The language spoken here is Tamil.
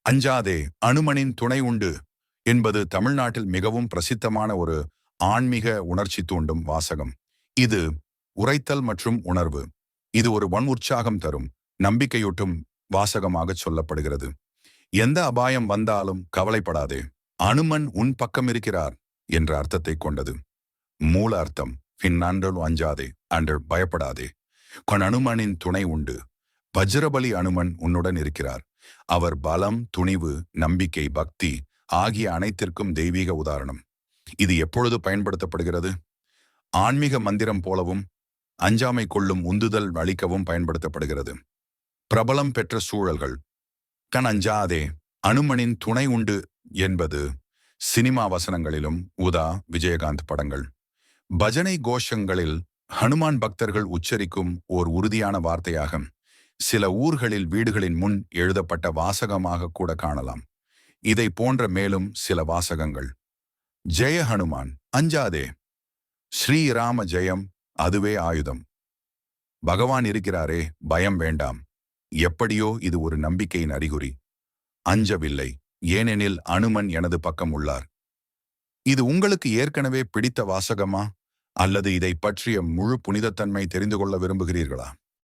அஞ்சாதே, அனுமனின் துணை உண்டு என்பது தமிழ்நாட்டில் மிகவும் பிரசித்தமான ஒரு ஆன்மீக உணர்ச்சி தூண்டும் வாசகம். இது உரைத்தல் மற்றும் உணர்வு. இது ஒரு உற்சாகம் தரும், நம்பிக்கையூட்டும் வாசகமாக சொல்லப்படுகிறது. எந்த அபாயம் வந்தாலும் கவலைப்படாதே, அனுமன் உன் பக்கம் இருக்கிறார் என்ற அர்த்தத்தை கொண்டது. மூல அர்த்தம் பின்னாண்டல் அஞ்சாதே அன்று பயப்படாதே, கொன் அனுமனின் துணை உண்டு. வஜ்ரபலி அனுமன் உன்னுடன் இருக்கிறார். அவர் பலம், துணிவு, நம்பிக்கை, பக்தி ஆகிய அனைத்திற்கும் தெய்வீக உதாரணம். இது எப்பொழுது பயன்படுத்தப்படுகிறது? ஆன்மீக மந்திரம் போலவும் அஞ்சாமை கொள்ளும் உந்துதல் அளிக்கவும் பயன்படுத்தப்படுகிறது. பிரபலம் பெற்ற சூழல்கள். கண் அஞ்சாதே, அனுமனின் துணை உண்டு என்பது சினிமா வசனங்களிலும் உதா, விஜயகாந்த் படங்கள், பஜனை கோஷங்களில் ஹனுமான் பக்தர்கள் உச்சரிக்கும் ஓர் உறுதியான வார்த்தையாக சில ஊர்களில் வீடுகளின் முன் எழுதப்பட்ட வாசகமாக கூட காணலாம். இதை போன்ற மேலும் சில வாசகங்கள். ஜெய ஹனுமான், அஞ்சாதே. ஸ்ரீராம ஜெயம், அதுவே ஆயுதம். பகவான் இருக்கிறாரே, பயம் வேண்டாம். எப்படியோ இது ஒரு நம்பிக்கையின் அறிகுறி. அஞ்சவில்லை, ஏனெனில் அனுமன் எனது பக்கம் உள்ளார். இது உங்களுக்கு ஏற்கனவே பிடித்த வாசகமா, அல்லது இதை பற்றிய முழு புனிதத்தன்மை தெரிந்து கொள்ள விரும்புகிறீர்களா?